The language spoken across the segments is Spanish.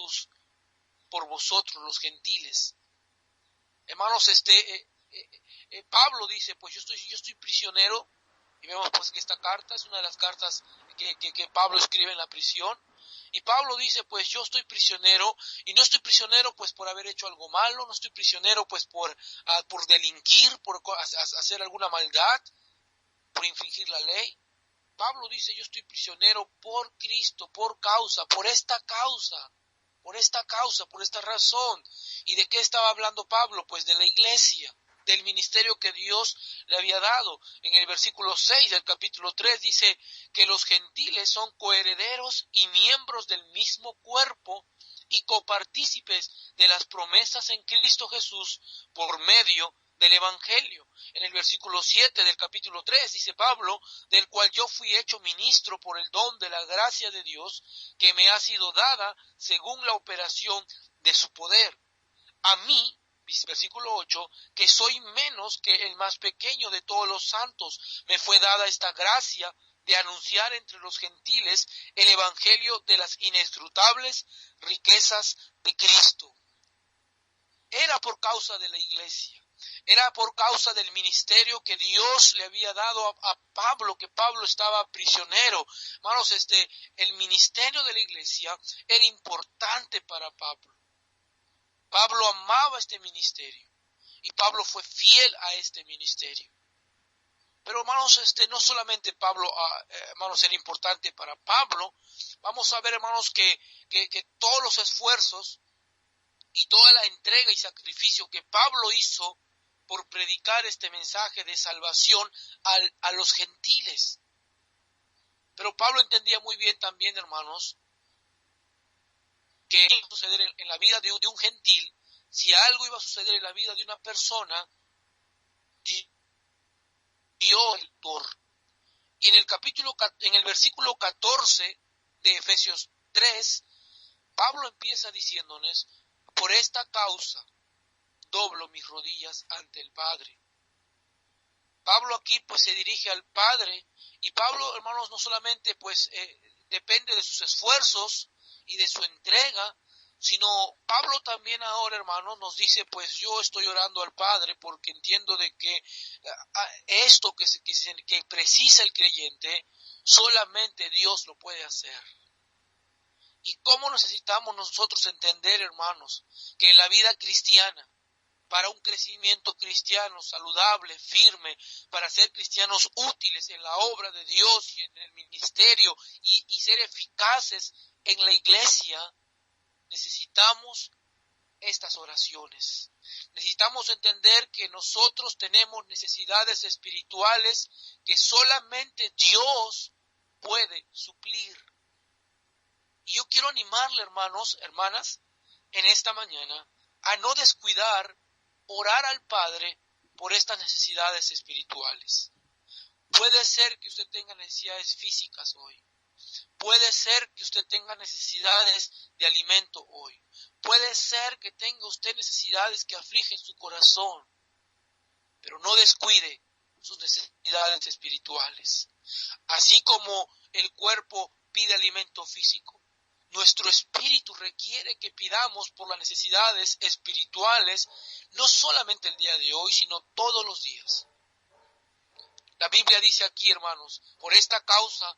Jesús por vosotros los gentiles. Hermanos, Pablo dice, pues yo estoy prisionero, y vemos pues que esta carta es una de las cartas que Pablo escribe en la prisión, y Pablo dice, pues yo estoy prisionero, y no estoy prisionero pues por haber hecho algo malo, no estoy prisionero pues por delinquir, por hacer alguna maldad, por infringir la ley. Pablo dice, yo estoy prisionero por Cristo, por esta causa, por esta razón. ¿Y de qué estaba hablando Pablo? Pues de la iglesia, del ministerio que Dios le había dado. En el versículo 6 del capítulo 3 dice que los gentiles son coherederos y miembros del mismo cuerpo y copartícipes de las promesas en Cristo Jesús por medio del Evangelio. En el versículo 7 del capítulo 3 dice Pablo, del cual yo fui hecho ministro por el don de la gracia de Dios que me ha sido dada según la operación de su poder. A mí, versículo 8, que soy menos que el más pequeño de todos los santos, me fue dada esta gracia de anunciar entre los gentiles el evangelio de las inescrutables riquezas de Cristo. Era por causa de la iglesia, era por causa del ministerio que Dios le había dado a Pablo, que Pablo estaba prisionero. Hermanos, el ministerio de la iglesia era importante para Pablo. Pablo amaba este ministerio y Pablo fue fiel a este ministerio. Pero hermanos, no solamente Pablo, hermanos, era importante para Pablo. Vamos a ver, hermanos, que todos los esfuerzos y toda la entrega y sacrificio que Pablo hizo por predicar este mensaje de salvación a los gentiles. Pero Pablo entendía muy bien también, hermanos, que iba a suceder en la vida de un gentil. Si algo iba a suceder en la vida de una persona, Dios el autor. Y en el versículo 14 de Efesios 3, Pablo empieza diciéndonos, por esta causa doblo mis rodillas ante el Padre. Pablo aquí pues se dirige al Padre, y Pablo, hermanos, no solamente pues depende de sus esfuerzos y de su entrega, sino Pablo también ahora, hermanos, nos dice, pues yo estoy orando al Padre porque entiendo de que esto que precisa el creyente, solamente Dios lo puede hacer. ¿Y cómo necesitamos nosotros entender, hermanos, que en la vida cristiana, para un crecimiento cristiano saludable, firme, para ser cristianos útiles en la obra de Dios y en el ministerio y ser eficaces en la iglesia, necesitamos estas oraciones? Necesitamos entender que nosotros tenemos necesidades espirituales que solamente Dios puede suplir. Y yo quiero animarle, hermanos, hermanas, en esta mañana, a no descuidar orar al Padre por estas necesidades espirituales. Puede ser que usted tenga necesidades físicas hoy. Puede ser que usted tenga necesidades de alimento hoy. Puede ser que tenga usted necesidades que afligen su corazón. Pero no descuide sus necesidades espirituales. Así como el cuerpo pide alimento físico, nuestro espíritu requiere que pidamos por las necesidades espirituales, no solamente el día de hoy, sino todos los días. La Biblia dice aquí, hermanos, por esta causa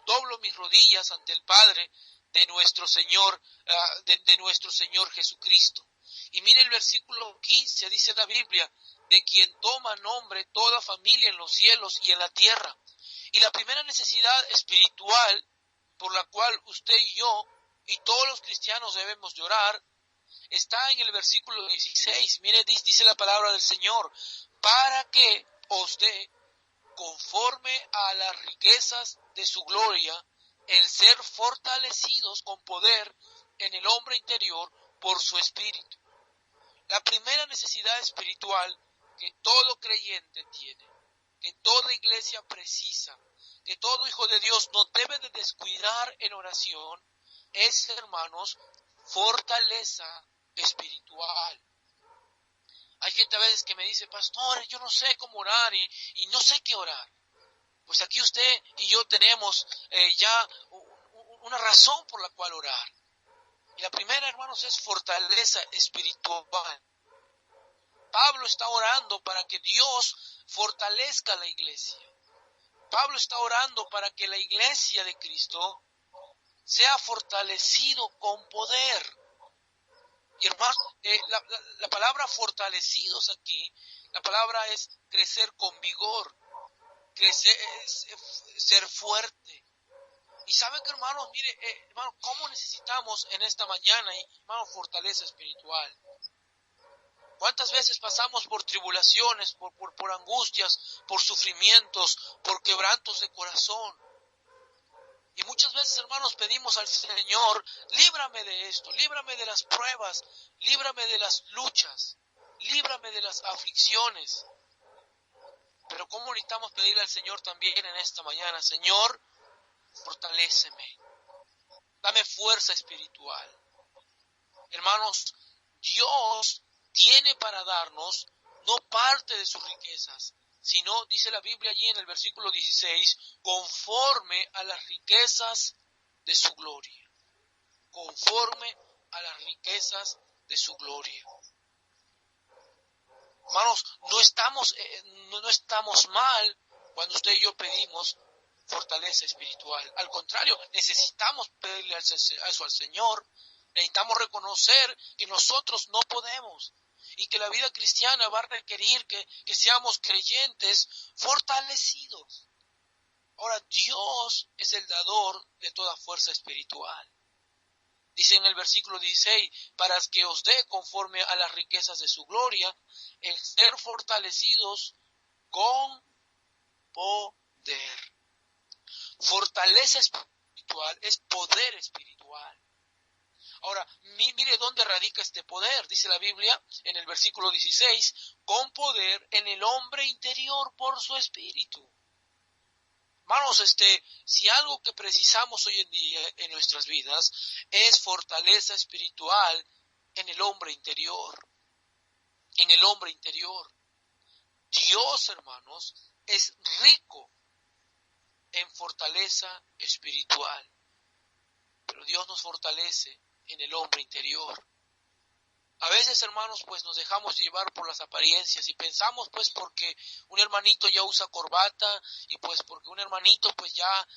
doblo mis rodillas ante el Padre de nuestro Señor, de nuestro Señor Jesucristo. Y mire el versículo 15, dice la Biblia, de quien toma nombre toda familia en los cielos y en la tierra. Y la primera necesidad espiritual por la cual usted y yo y todos los cristianos debemos de orar, está en el versículo 16. Mire, dice la palabra del Señor, para que os dé, conforme a las riquezas de su gloria, el ser fortalecidos con poder en el hombre interior por su espíritu. La primera necesidad espiritual que todo creyente tiene, que toda iglesia precisa, que todo hijo de Dios no debe de descuidar en oración, es, hermanos, fortaleza espiritual. Hay gente a veces que me dice, pastor, yo no sé cómo orar y no sé qué orar. Pues aquí usted y yo tenemos ya una razón por la cual orar. Y la primera hermanos, es fortaleza espiritual. Pablo está orando para que Dios fortalezca la iglesia. Pablo está orando para que la iglesia de Cristo sea fortalecido con poder. Y hermano, la palabra fortalecidos aquí, la palabra es crecer con vigor, crecer, ser fuerte. Y saben que, hermanos, mire, hermano, cómo necesitamos en esta mañana, hermano, fortaleza espiritual. ¿Cuántas veces pasamos por tribulaciones, por angustias, por sufrimientos, por quebrantos de corazón? Y muchas veces, hermanos, pedimos al Señor, líbrame de esto, líbrame de las pruebas, líbrame de las luchas, líbrame de las aflicciones. Pero ¿cómo necesitamos pedirle al Señor también en esta mañana? Señor, fortaléceme, dame fuerza espiritual. Hermanos, Dios tiene para darnos no parte de sus riquezas, sino, dice la Biblia allí en el versículo 16, conforme a las riquezas de su gloria. Conforme a las riquezas de su gloria. Hermanos, no estamos mal cuando usted y yo pedimos fortaleza espiritual. Al contrario, necesitamos pedirle eso al Señor. Necesitamos reconocer que nosotros no podemos y que la vida cristiana va a requerir que seamos creyentes fortalecidos. Ahora, Dios es el dador de toda fuerza espiritual. Dice en el versículo 16, para que os dé conforme a las riquezas de su gloria, el ser fortalecidos con poder. Fortaleza espiritual es poder espiritual. Ahora, mire dónde radica este poder. Dice la Biblia en el versículo 16, con poder en el hombre interior por su espíritu. Hermanos, si algo que precisamos hoy en día en nuestras vidas es fortaleza espiritual en el hombre interior. En el hombre interior. Dios, hermanos, es rico en fortaleza espiritual. Pero Dios nos fortalece en el hombre interior. A veces, hermanos, pues nos dejamos llevar por las apariencias y pensamos, pues, porque un hermanito ya usa corbata y pues porque un hermanito pues ya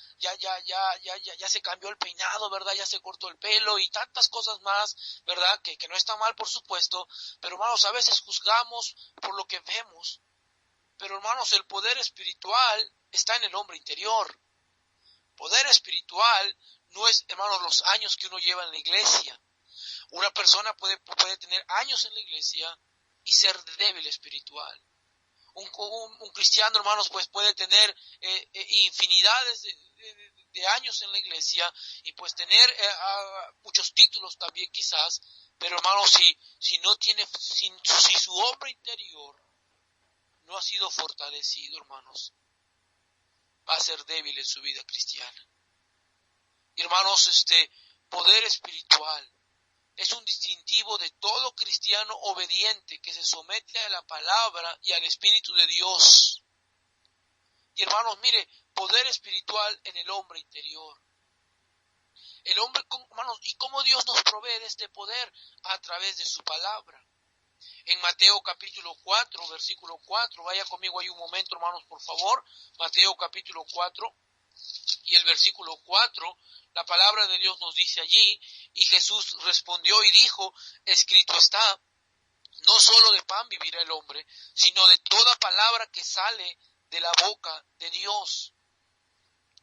se cambió el peinado, ¿verdad? Ya se cortó el pelo y tantas cosas más, ¿verdad? Que no está mal, por supuesto, pero hermanos, a veces juzgamos por lo que vemos. Pero hermanos, el poder espiritual está en el hombre interior. Poder espiritual no es, hermanos, los años que uno lleva en la iglesia. Una persona puede tener años en la iglesia y ser débil espiritual. Un cristiano, hermanos, pues puede tener infinidades de años en la iglesia y pues tener muchos títulos también quizás, pero hermanos, si su hombre interior no ha sido fortalecido, hermanos, va a ser débil en su vida cristiana. Y hermanos, poder espiritual es un distintivo de todo cristiano obediente que se somete a la palabra y al Espíritu de Dios. Y hermanos, mire, poder espiritual en el hombre interior. El hombre, hermanos, ¿y cómo Dios nos provee de este poder? A través de su palabra. En Mateo capítulo 4, versículo 4, vaya conmigo ahí un momento, hermanos, por favor. Mateo capítulo 4 y el versículo 4, la palabra de Dios nos dice allí, y Jesús respondió y dijo, escrito está, no solo de pan vivirá el hombre, sino de toda palabra que sale de la boca de Dios.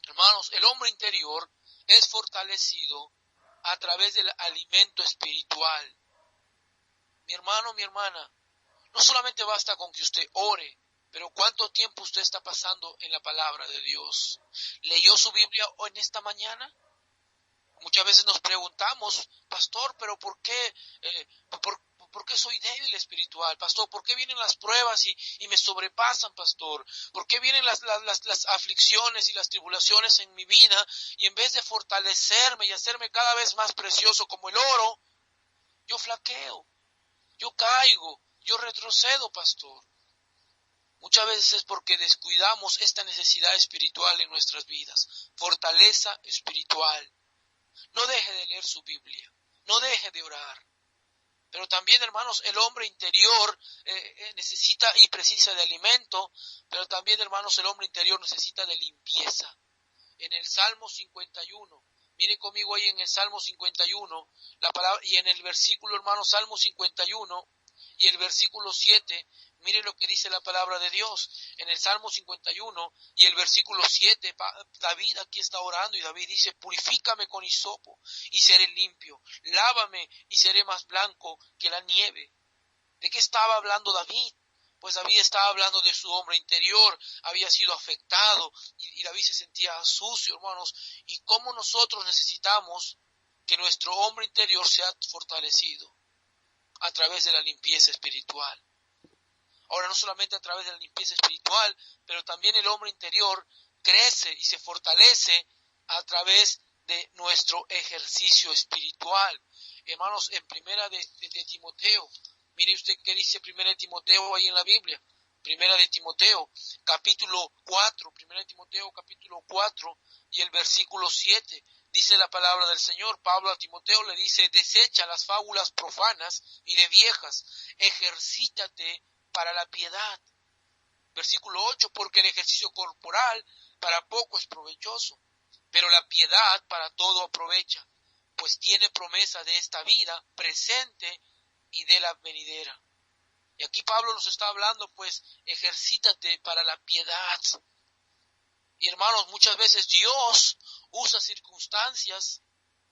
Hermanos, el hombre interior es fortalecido a través del alimento espiritual. Mi hermano, mi hermana, no solamente basta con que usted ore, pero ¿cuánto tiempo usted está pasando en la palabra de Dios? ¿Leyó su Biblia en esta mañana? Muchas veces nos preguntamos, pastor, pero ¿por qué soy débil espiritual? Pastor, ¿por qué vienen las pruebas y me sobrepasan, pastor? ¿Por qué vienen las aflicciones y las tribulaciones en mi vida? Y en vez de fortalecerme y hacerme cada vez más precioso como el oro, yo flaqueo, yo caigo, yo retrocedo, pastor. Muchas veces es porque descuidamos esta necesidad espiritual en nuestras vidas. Fortaleza espiritual. No deje de leer su Biblia. no deje de orar. Pero también, hermanos, el hombre interior necesita y precisa de alimento, pero también, hermanos, el hombre interior necesita de limpieza. En el Salmo 51, mire conmigo ahí en el Salmo 51, la palabra, y en el versículo, hermanos, Salmo 51 y el versículo 7, mire lo que dice la palabra de Dios. En el Salmo 51 y el versículo 7, David aquí está orando y David dice: purifícame con hisopo y seré limpio, lávame y seré más blanco que la nieve. ¿De qué estaba hablando David? Pues David estaba hablando de su hombre interior, había sido afectado y David se sentía sucio, hermanos. Y cómo nosotros necesitamos que nuestro hombre interior sea fortalecido a través de la limpieza espiritual. Ahora, no solamente a través de la limpieza espiritual, pero también el hombre interior crece y se fortalece a través de nuestro ejercicio espiritual. Hermanos, en primera de Timoteo, mire usted qué dice primera de Timoteo ahí en la Biblia. Primera de Timoteo, capítulo 4, primera de Timoteo, capítulo 4 y el versículo 7. Dice la palabra del Señor. Pablo a Timoteo le dice: desecha las fábulas profanas y de viejas, ejercítate para la piedad. Versículo 8, porque el ejercicio corporal para poco es provechoso, pero la piedad para todo aprovecha, pues tiene promesa de esta vida presente y de la venidera. Y aquí Pablo nos está hablando, pues, ejercítate para la piedad. Y hermanos, muchas veces Dios usa circunstancias,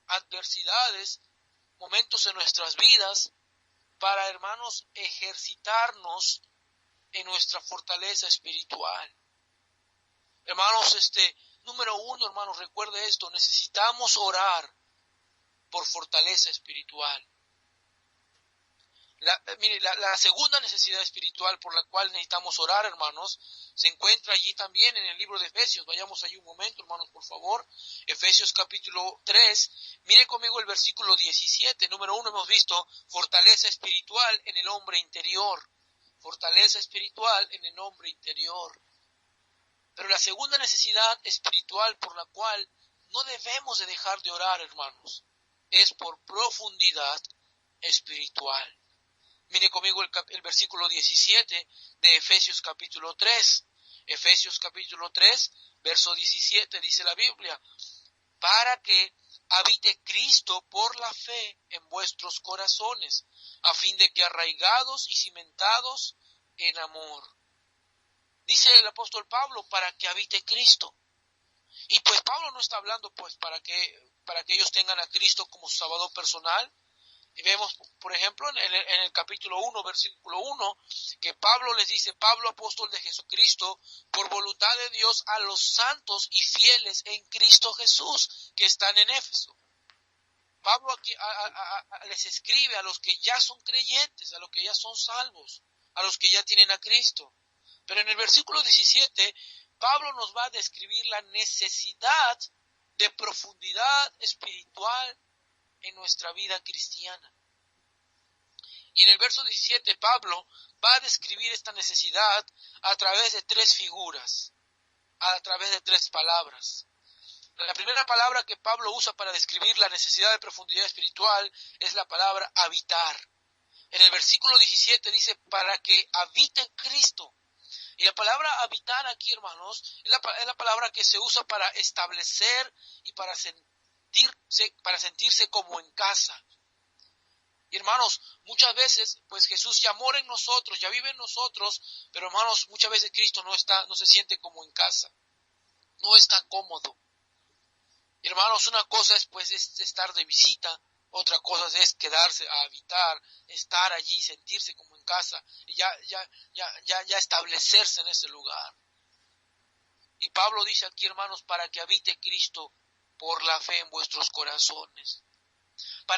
adversidades, momentos en nuestras vidas para, hermanos, ejercitarnos en nuestra fortaleza espiritual. Hermanos, número uno, hermanos, recuerde esto: necesitamos orar por fortaleza espiritual. La segunda necesidad espiritual por la cual necesitamos orar, hermanos, se encuentra allí también en el libro de Efesios. Vayamos allí un momento, hermanos, por favor. Efesios capítulo 3, mire conmigo el versículo 17. Número uno, hemos visto fortaleza espiritual en el hombre interior. Fortaleza espiritual en el hombre interior. Pero la segunda necesidad espiritual por la cual no debemos de dejar de orar, hermanos, es por profundidad espiritual. Mire conmigo el versículo 17 de Efesios capítulo 3. Efesios capítulo 3, verso 17, dice la Biblia: para que habite Cristo por la fe en vuestros corazones, a fin de que arraigados y cimentados en amor. Dice el apóstol Pablo, para que habite Cristo. Y pues Pablo no está hablando pues para que ellos tengan a Cristo como su Salvador personal. Y vemos, por ejemplo, en el capítulo 1, versículo 1, que Pablo les dice: Pablo, apóstol de Jesucristo, por voluntad de Dios, a los santos y fieles en Cristo Jesús, que están en Éfeso. Pablo aquí les escribe a los que ya son creyentes, a los que ya son salvos, a los que ya tienen a Cristo. Pero en el versículo 17, Pablo nos va a describir la necesidad de profundidad espiritual en nuestra vida cristiana. Y en el verso 17 Pablo va a describir esta necesidad a través de tres figuras, a través de tres palabras. La primera palabra que Pablo usa para describir la necesidad de profundidad espiritual es la palabra habitar. En el versículo 17 dice: para que habite Cristo. Y la palabra habitar aquí, hermanos, es la palabra que se usa para establecer y para sentirse como en casa. Y hermanos, muchas veces, pues Jesús ya mora en nosotros, ya vive en nosotros, pero hermanos, muchas veces Cristo no se siente como en casa, no está cómodo. Y hermanos, una cosa es pues estar de visita, otra cosa es quedarse a habitar, estar allí, sentirse como en casa, y ya establecerse en ese lugar. Y Pablo dice aquí, hermanos, para que habite Cristo por la fe en vuestros corazones.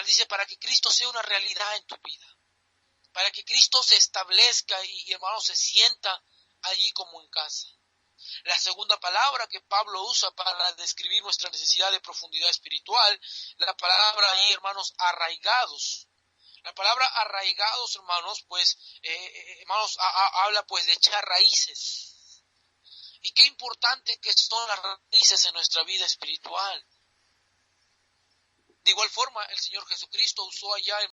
Dice, para que Cristo sea una realidad en tu vida, para que Cristo se establezca y hermanos, se sienta allí como en casa. La segunda palabra que Pablo usa para describir nuestra necesidad de profundidad espiritual, la palabra ahí, hermanos, arraigados. La palabra arraigados, hermanos, pues, habla pues de echar raíces. Y qué importante que son las raíces en nuestra vida espiritual. De igual forma, el Señor Jesucristo usó allá en